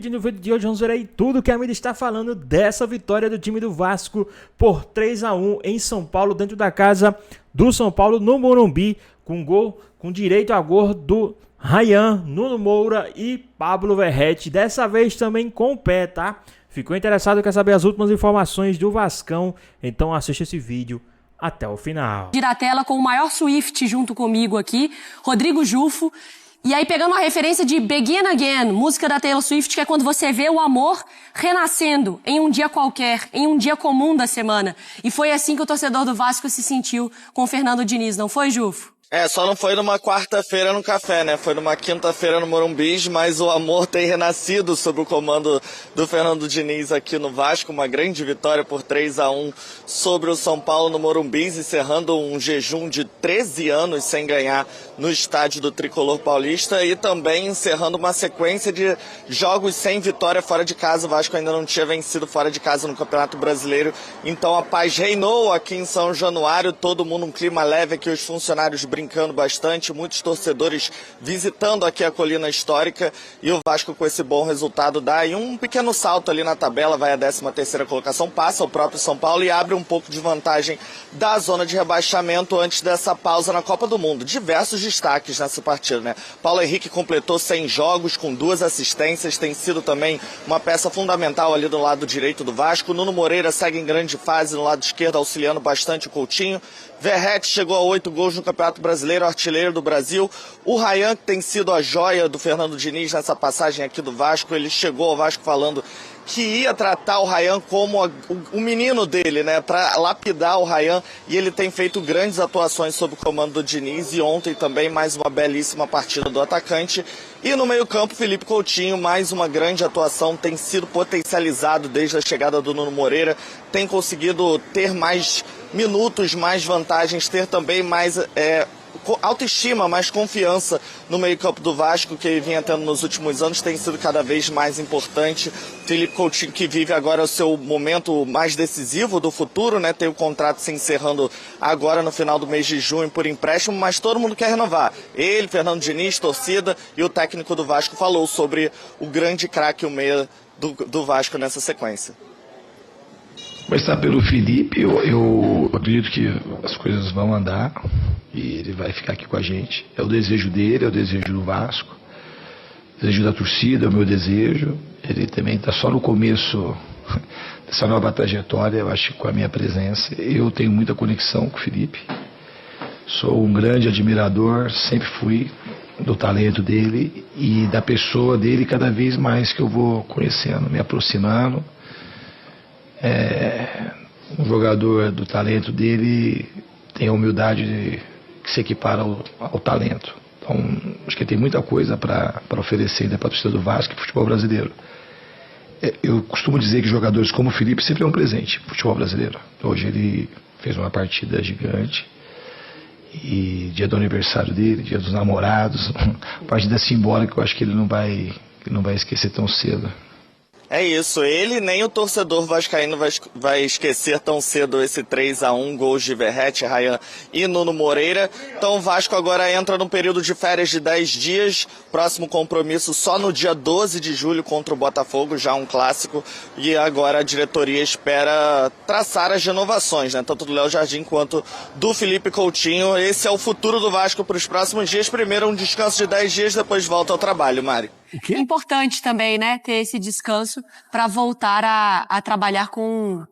No vídeo de hoje vamos ver aí tudo que a mídia está falando dessa vitória do time do Vasco por 3-1 em São Paulo, dentro da casa do São Paulo, no Morumbi, com gol, com direito a gol do Ryan, Nuno Moura e Pablo Verratti, dessa vez também com o pé, tá? Ficou interessado, quer saber as últimas informações do Vascão? Então assista esse vídeo até o final. A tela com o maior Swift junto comigo aqui, Rodrigo Jufo. E aí pegando uma referência de Begin Again, música da Taylor Swift, que é quando você vê o amor renascendo em um dia qualquer, em um dia comum da semana. E foi assim que o torcedor do Vasco se sentiu com o Fernando Diniz, não foi, Jufo? Só não foi numa quarta-feira no café, né? Foi numa quinta-feira no Morumbi, mas o amor tem renascido sob o comando do Fernando Diniz aqui no Vasco. Uma grande vitória por 3-1 sobre o São Paulo no Morumbi, encerrando um jejum de 13 anos sem ganhar no estádio do Tricolor Paulista e também encerrando uma sequência de jogos sem vitória fora de casa. O Vasco ainda não tinha vencido fora de casa no Campeonato Brasileiro, então a paz reinou aqui em São Januário, todo mundo um clima leve aqui, os funcionários brincando bastante, muitos torcedores visitando aqui a Colina Histórica, e o Vasco com esse bom resultado dá aí um pequeno salto ali na tabela, vai à 13ª colocação, passa o próprio São Paulo e abre um pouco de vantagem da zona de rebaixamento antes dessa pausa na Copa do Mundo. Diversos destaques nessa partida, né? Paulo Henrique completou 100 jogos com 2 assistências, tem sido também uma peça fundamental ali do lado direito do Vasco. Nuno Moreira segue em grande fase no lado esquerdo, auxiliando bastante o Coutinho. Verratti chegou a 8 gols no Campeonato Brasileiro, artilheiro do Brasil. O Ryan, que tem sido a joia do Fernando Diniz nessa passagem aqui do Vasco, ele chegou ao Vasco falando que ia tratar o Ryan como o menino dele, né, para lapidar o Ryan, e ele tem feito grandes atuações sob o comando do Diniz, e ontem também mais uma belíssima partida do atacante. E no meio-campo, Felipe Coutinho, mais uma grande atuação, tem sido potencializado desde a chegada do Nuno Moreira, tem conseguido ter mais minutos, mais vantagens, ter também mais autoestima, mais confiança no meio-campo do Vasco, que vinha tendo nos últimos anos, tem sido cada vez mais importante. Felipe Coutinho, que vive agora o seu momento mais decisivo do futuro, né? Tem o contrato se encerrando agora no final do mês de junho por empréstimo, mas todo mundo quer renovar. Ele, Fernando Diniz, torcida, e o técnico do Vasco falou sobre o grande craque, o meia do Vasco nessa sequência. Começar pelo Felipe, eu acredito que as coisas vão andar e ele vai ficar aqui com a gente. É o desejo dele, é o desejo do Vasco, o desejo da torcida, é o meu desejo. Ele também está só no começo dessa nova trajetória, eu acho que com a minha presença. Eu tenho muita conexão com o Felipe, sou um grande admirador, sempre fui, do talento dele e da pessoa dele, cada vez mais que eu vou conhecendo, me aproximando. Um jogador do talento dele tem a humildade que se equipara ao talento. Então, acho que ele tem muita coisa para oferecer ainda para a torcida do Vasco e futebol brasileiro. Eu costumo dizer que jogadores como o Felipe sempre é um presente para o futebol brasileiro. Hoje ele fez uma partida gigante, e dia do aniversário dele, dia dos namorados, partida simbólica que eu acho que ele não vai esquecer tão cedo. É isso, ele nem o torcedor vascaíno vai esquecer tão cedo esse 3-1, gols de Verratti, Ryan e Nuno Moreira. Então o Vasco agora entra num período de férias de 10 dias, próximo compromisso só no dia 12 de julho contra o Botafogo, já um clássico, e agora a diretoria espera traçar as renovações, né, tanto do Léo Jardim quanto do Felipe Coutinho. Esse é o futuro do Vasco para os próximos dias, primeiro um descanso de 10 dias, depois volta ao trabalho, Mari. Importante também, né, ter esse descanso para voltar a trabalhar com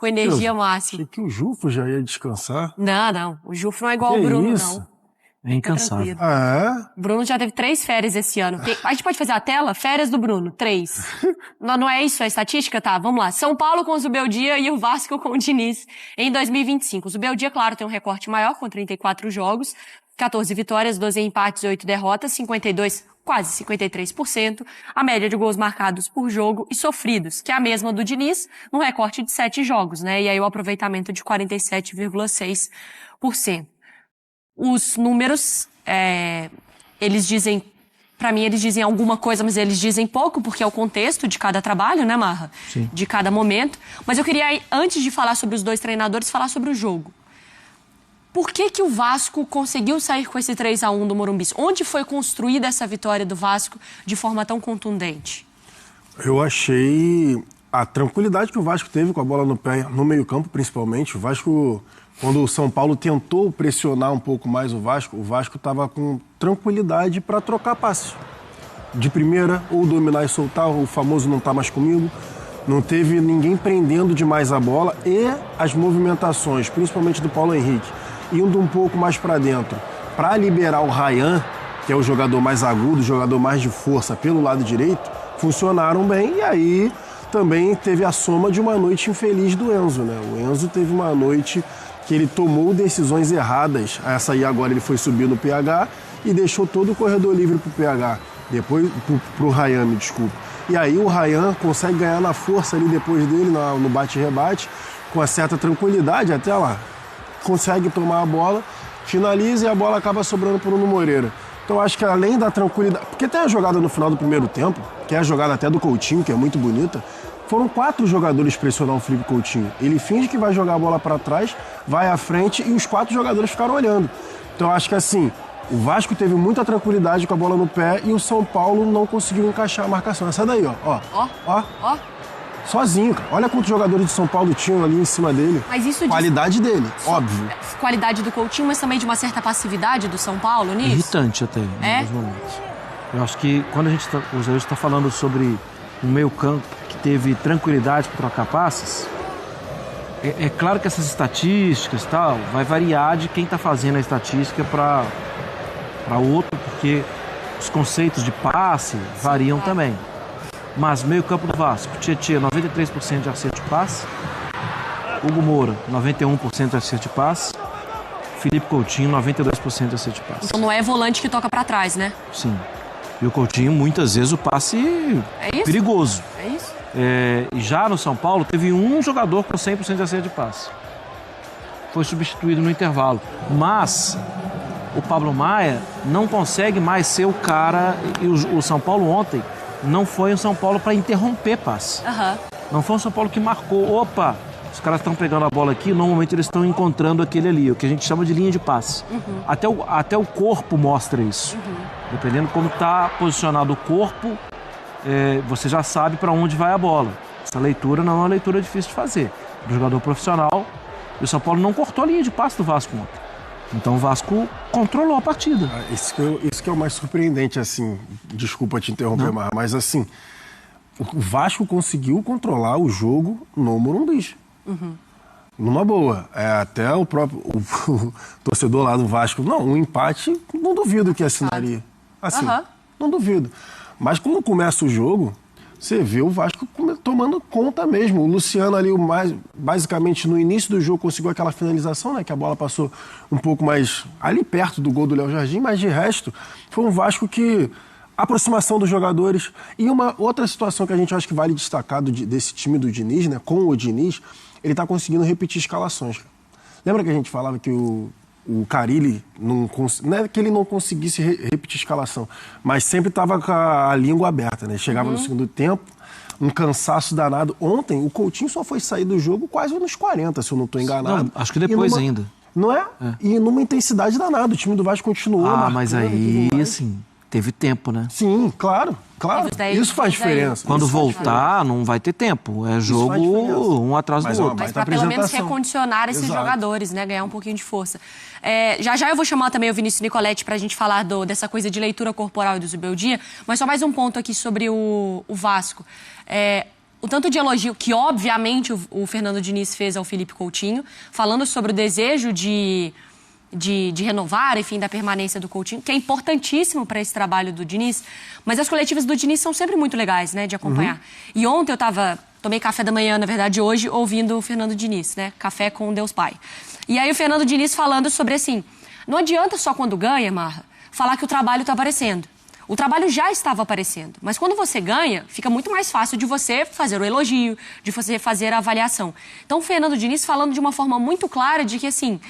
energia máxima. Achei que o Jufo já ia descansar. Não. O Jufo não é igual ao Bruno, isso? não. É incansável. O Bruno já teve 3 férias esse ano. A gente pode fazer a tela? Férias do Bruno, 3. Não é isso a estatística? Tá, vamos lá. São Paulo com o Zubeldia e o Vasco com o Diniz em 2025. O Zubeldia, claro, tem um recorte maior, com 34 jogos, 14 vitórias, 12 empates, 8 derrotas, quase 53%, a média de gols marcados por jogo e sofridos, que é a mesma do Diniz, num recorte de 7 jogos, né? E aí o aproveitamento de 47,6%. Os números, eles dizem, pra mim eles dizem alguma coisa, mas eles dizem pouco, porque é o contexto de cada trabalho, né, Marra? Sim. De cada momento. Mas eu queria, antes de falar sobre os 2 treinadores, falar sobre o jogo. Por que o Vasco conseguiu sair com esse 3-1 do Morumbi? Onde foi construída essa vitória do Vasco de forma tão contundente? Eu achei a tranquilidade que o Vasco teve com a bola no pé, no meio-campo principalmente. O Vasco, quando o São Paulo tentou pressionar um pouco mais o Vasco estava com tranquilidade para trocar passes. De primeira, ou dominar e soltar, o famoso não tá mais comigo. Não teve ninguém prendendo demais a bola e as movimentações, principalmente do Paulo Henrique, indo um pouco mais para dentro, para liberar o Ryan, que é o jogador mais agudo, o jogador mais de força pelo lado direito, funcionaram bem. E aí também teve a soma de uma noite infeliz do Enzo, né? O Enzo teve uma noite que ele tomou decisões erradas. Essa aí agora ele foi subir no PH e deixou todo o corredor livre pro PH. Depois pro Ryan, me desculpa. E aí o Ryan consegue ganhar na força ali depois dele, no bate-rebate, com uma certa tranquilidade até lá. Consegue tomar a bola, finaliza e a bola acaba sobrando pro Bruno Moreira. Então acho que além da tranquilidade... Porque tem a jogada no final do primeiro tempo, que é a jogada até do Coutinho, que é muito bonita. Foram 4 jogadores pressionar o Felipe Coutinho. Ele finge que vai jogar a bola para trás, vai à frente e os 4 jogadores ficaram olhando. Então acho que assim... O Vasco teve muita tranquilidade com a bola no pé e o São Paulo não conseguiu encaixar a marcação. Essa daí, ó. Sozinho, cara. Olha quantos jogadores de São Paulo tinham ali em cima dele. Mas isso qualidade dele, óbvio. Qualidade do Coutinho, mas também de uma certa passividade do São Paulo nisso? Irritante até, em alguns momentos. Eu acho que quando o Zé está falando sobre um meio-campo que teve tranquilidade para trocar passes, é claro que essas estatísticas tal, vai variar de quem está fazendo a estatística para outro, porque os conceitos de passe variam também. Mas meio campo do Vasco, Tietê, 93% de acerto de passe, Hugo Moura, 91% de acerto de passe, Felipe Coutinho, 92% de acerto de passe. Então não é volante que toca para trás, né? Sim. E o Coutinho, muitas vezes, o passe perigoso. É isso? E já no São Paulo, teve um jogador com 100% de acerto de passe. Foi substituído no intervalo. Mas... o Pablo Maia não consegue mais ser o cara... E o São Paulo ontem não foi um São Paulo para interromper passe. Não foi um São Paulo que marcou. Opa, os caras estão pegando a bola aqui, normalmente eles estão encontrando aquele ali, o que a gente chama de linha de passe. Até o corpo mostra isso. Dependendo como está posicionado o corpo, você já sabe para onde vai a bola. Essa leitura não é uma leitura difícil de fazer. O jogador profissional, e o São Paulo não cortou a linha de passe do Vasco ontem. Então o Vasco controlou a partida. Isso que é o mais surpreendente, assim. Desculpa te interromper, mas assim, o Vasco conseguiu controlar o jogo no Morumbi. Numa boa. Até o próprio o torcedor lá do Vasco, não, um empate, não duvido que assinaria. Assim, não duvido. Mas quando começa o jogo, você vê o Vasco tomando conta mesmo. O Luciano ali, basicamente no início do jogo, conseguiu aquela finalização, né? Que a bola passou um pouco mais ali perto do gol do Léo Jardim, mas de resto, foi um Vasco que... aproximação dos jogadores. E uma outra situação que a gente acha que vale destacar desse time do Diniz, né? Com o Diniz, ele tá conseguindo repetir escalações. Lembra que a gente falava que o Carille, não é que ele não conseguisse repetir escalação, mas sempre estava com a língua aberta, né? Chegava no segundo tempo, um cansaço danado. Ontem, o Coutinho só foi sair do jogo quase nos 40, se eu não estou enganado. Não, acho que depois ainda. Não é? E numa intensidade danada. O time do Vasco continuou marcando. Mas aí, assim, teve tempo, né? Sim, claro. Isso faz diferença. Quando voltar, não vai ter tempo. É jogo um atrás do outro. Mas para pelo menos recondicionar esses jogadores, né? Ganhar um pouquinho de força. Já eu vou chamar também o Vinícius Nicoletti pra gente falar dessa coisa de leitura corporal e do Zubeldia. Mas só mais um ponto aqui sobre o Vasco. O tanto de elogio que, obviamente, o Fernando Diniz fez ao Felipe Coutinho, falando sobre o desejo de renovar, enfim, da permanência do Coutinho, que é importantíssimo para esse trabalho do Diniz. Mas as coletivas do Diniz são sempre muito legais, né, de acompanhar. E ontem tomei café da manhã, na verdade, hoje, ouvindo o Fernando Diniz, né, Café com Deus Pai. E aí o Fernando Diniz falando sobre, assim, não adianta só quando ganha, Marra, falar que o trabalho está aparecendo. O trabalho já estava aparecendo, mas quando você ganha, fica muito mais fácil de você fazer o elogio, de você fazer a avaliação. Então o Fernando Diniz falando de uma forma muito clara de que, assim,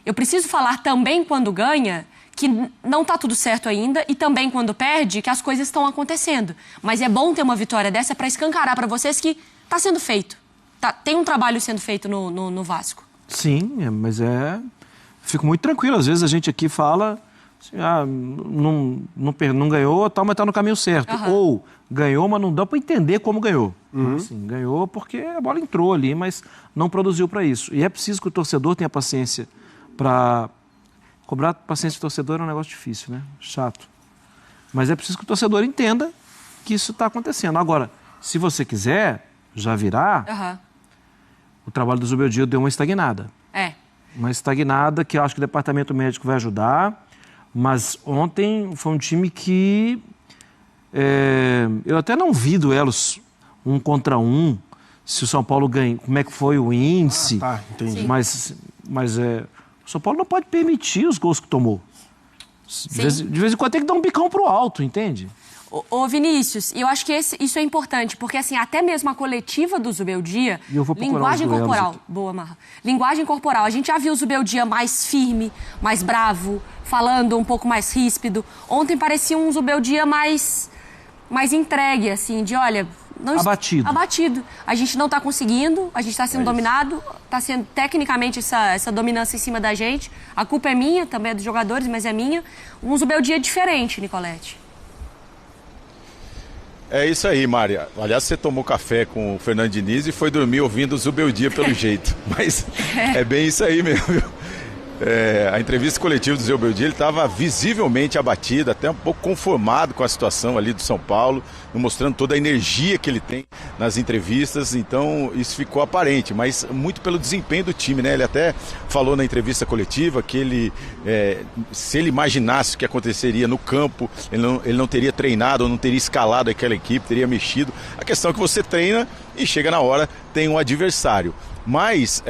eu preciso falar também quando ganha que não está tudo certo ainda e também quando perde que as coisas estão acontecendo. Mas é bom ter uma vitória dessa para escancarar para vocês que está sendo feito. Tem um trabalho sendo feito no Vasco. Sim, mas fico muito tranquilo. Às vezes a gente aqui fala assim, não ganhou, tal, mas está no caminho certo. Ou ganhou, mas não dá para entender como ganhou. Assim, ganhou porque a bola entrou ali, mas não produziu para isso. E é preciso que o torcedor tenha paciência para... Cobrar paciência do torcedor é um negócio difícil, né? Chato. Mas é preciso que o torcedor entenda que isso está acontecendo. Agora, se você quiser já virar, o trabalho do Zubeldia deu uma estagnada. Uma estagnada que eu acho que o departamento médico vai ajudar, mas ontem foi um time que eu até não vi duelos 1 contra 1, se o São Paulo ganha, como é que foi o índice. Entendi. Mas o São Paulo não pode permitir os gols que tomou. De vez em quando tem que dar um bicão pro alto, entende? Ô Vinícius, eu acho que isso é importante, porque assim, até mesmo a coletiva do Zubeldia, linguagem corporal, boa, Marra. Linguagem corporal, a gente já viu o Zubeldia mais firme, mais bravo, falando um pouco mais ríspido. Ontem parecia um Zubeldia mais entregue, assim, de olha... Abatido. A gente não está conseguindo, a gente está sendo dominado, está sendo tecnicamente essa dominância em cima da gente. A culpa é minha, também é dos jogadores, mas é minha. Um Zubeldia diferente, Nicolete. É isso aí, Mária. Aliás, você tomou café com o Fernando Diniz e foi dormir ouvindo o Zubeldia pelo jeito. Mas é bem isso aí mesmo, viu? A entrevista coletiva do Zubeldia, ele estava visivelmente abatido, até um pouco conformado com a situação ali do São Paulo, mostrando toda a energia que ele tem nas entrevistas, então isso ficou aparente, mas muito pelo desempenho do time, né? Ele até falou na entrevista coletiva que ele, se ele imaginasse o que aconteceria no campo, ele não teria treinado ou não teria escalado aquela equipe, teria mexido. A questão é que você treina e chega na hora, tem um adversário. Mas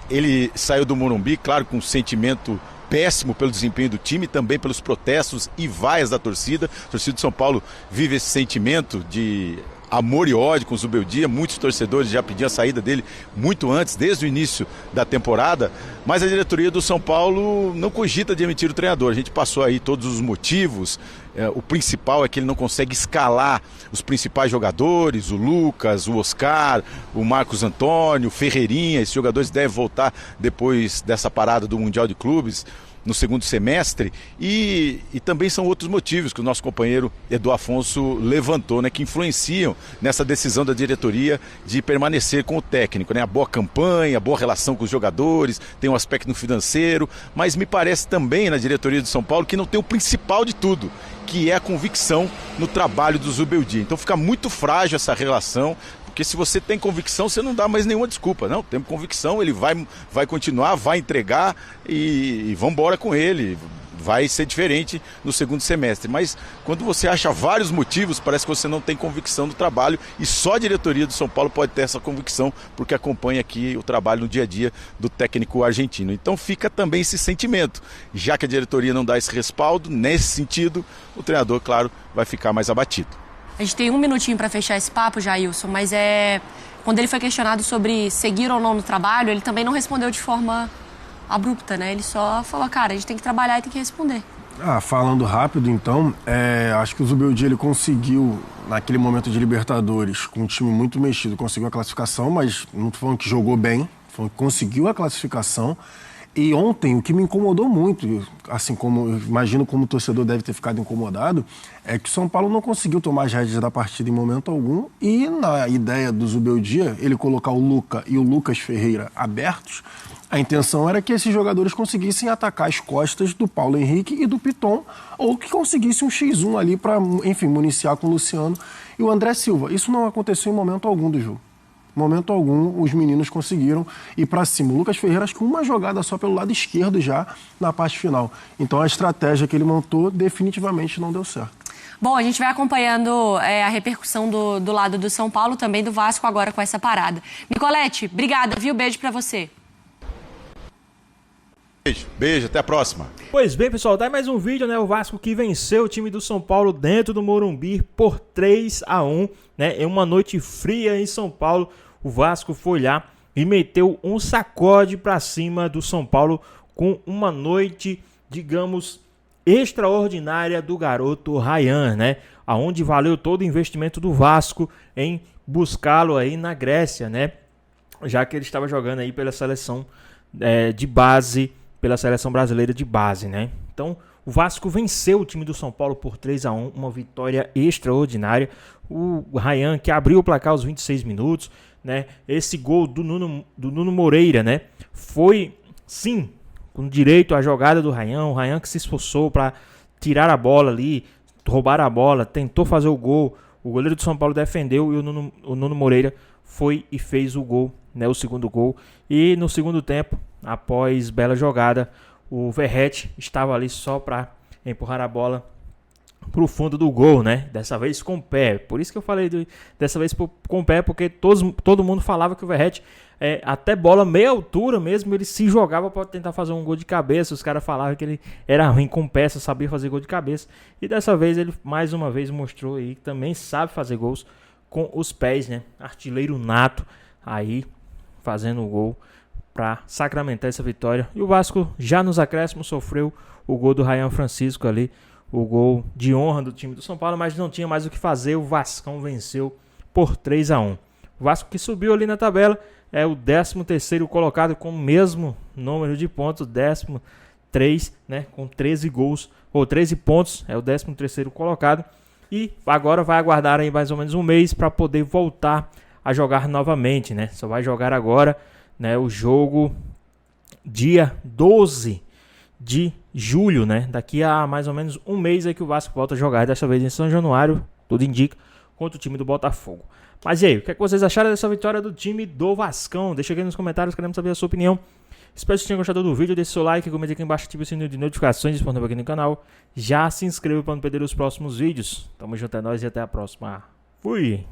ele saiu do Morumbi, claro, com um sentimento péssimo pelo desempenho do time, também pelos protestos e vaias da torcida. A torcida de São Paulo vive esse sentimento de amor e ódio com o Zubeldia. Muitos torcedores já pediam a saída dele muito antes, desde o início da temporada, mas a diretoria do São Paulo não cogita de emitir o treinador. A gente passou aí todos os motivos. O principal é que ele não consegue escalar os principais jogadores, o Lucas, o Oscar, o Marcos Antônio, o Ferreirinha. Esses jogadores devem voltar depois dessa parada do Mundial de Clubes no segundo semestre, e também são outros motivos que o nosso companheiro Edu Afonso levantou, né, que influenciam nessa decisão da diretoria de permanecer com o técnico, né? A boa campanha, a boa relação com os jogadores, tem um aspecto no financeiro, mas me parece também na diretoria do São Paulo que não tem o principal de tudo, que é a convicção no trabalho do Zubeldia. Então fica muito frágil essa relação, porque se você tem convicção, você não dá mais nenhuma desculpa. Não, temos convicção, ele vai continuar, vai entregar e vamos embora com ele. Vai ser diferente no segundo semestre. Mas quando você acha vários motivos, parece que você não tem convicção do trabalho, e só a diretoria do São Paulo pode ter essa convicção, porque acompanha aqui o trabalho no dia a dia do técnico argentino. Então fica também esse sentimento. Já que a diretoria não dá esse respaldo, nesse sentido, o treinador, claro, vai ficar mais abatido. A gente tem um minutinho para fechar esse papo, Jailson, mas quando ele foi questionado sobre seguir ou não no trabalho, ele também não respondeu de forma abrupta, né? Ele só falou, cara, a gente tem que trabalhar e tem que responder. Falando rápido, então, acho que o Zubeldia, ele conseguiu, naquele momento de Libertadores, com um time muito mexido, conseguiu a classificação, mas não tô falando que jogou bem, falando que conseguiu a classificação. E ontem, o que me incomodou muito, assim como eu imagino como o torcedor deve ter ficado incomodado, é que o São Paulo não conseguiu tomar as rédeas da partida em momento algum, e na ideia do Zubeldia, ele colocar o Luca e o Lucas Ferreira abertos, a intenção era que esses jogadores conseguissem atacar as costas do Paulo Henrique e do Piton, ou que conseguissem um X1 ali para, enfim, municiar com o Luciano e o André Silva. Isso não aconteceu em momento algum do jogo. Em momento algum, os meninos conseguiram ir para cima. O Lucas Ferreira, acho que uma jogada só pelo lado esquerdo já na parte final. Então a estratégia que ele montou definitivamente não deu certo. Bom, a gente vai acompanhando a repercussão do lado do São Paulo, também do Vasco agora com essa parada. Nicolete, obrigada, viu? Beijo para você. Beijo, até a próxima. Pois bem, pessoal, tá aí mais um vídeo, né? O Vasco que venceu o time do São Paulo dentro do Morumbi por 3-1, né? Em uma noite fria em São Paulo, o Vasco foi lá e meteu um sacode pra cima do São Paulo com uma noite, digamos, extraordinária do garoto Ryan, né? Aonde valeu todo o investimento do Vasco em buscá-lo aí na Grécia, né? Já que ele estava jogando aí pela seleção de base, pela seleção brasileira de base, né? Então, O Vasco venceu o time do São Paulo por 3-1, uma vitória extraordinária. O Ryan, que abriu o placar aos 26 minutos, né? Esse gol do Nuno Moreira, né? Foi, sim, com direito à jogada do Ryan. O Ryan que se esforçou para tirar a bola ali, roubar a bola, tentou fazer o gol. O goleiro do São Paulo defendeu e o Nuno Moreira foi e fez o gol, né? O segundo gol. E no segundo tempo, após bela jogada, o Verratti estava ali só para empurrar a bola para o fundo do gol, né? Dessa vez com o pé. Por isso que eu falei dessa vez com o pé, porque todo mundo falava que o Verratti, até bola meia altura mesmo, ele se jogava para tentar fazer um gol de cabeça. Os caras falavam que ele era ruim com o pé, só sabia fazer gol de cabeça. E dessa vez ele mais uma vez mostrou aí que também sabe fazer gols com os pés, né? Artilheiro nato aí fazendo o gol para sacramentar essa vitória. E o Vasco já nos acréscimos sofreu o gol do Ryan Francisco ali, o gol de honra do time do São Paulo, mas não tinha mais o que fazer. O Vascão venceu por 3-1. O Vasco que subiu ali na tabela é o 13º colocado com o mesmo número de pontos, 13, né, com 13 gols ou 13 pontos, é o 13º colocado. E agora vai aguardar aí mais ou menos um mês para poder voltar a jogar novamente, né? Só vai jogar agora, né, o jogo dia 12 de julho, né? Daqui a mais ou menos um mês é que o Vasco volta a jogar, dessa vez em São Januário, tudo indica, contra o time do Botafogo. Mas e aí, o que vocês acharam dessa vitória do time do Vascão? Deixa aqui nos comentários, queremos saber a sua opinião. Espero que vocês tenham gostado do vídeo, deixe seu like, comente aqui embaixo, ative o sininho de notificações disponível aqui no canal. Já se inscreva para não perder os próximos vídeos. Tamo junto, é nóis e até a próxima. Fui!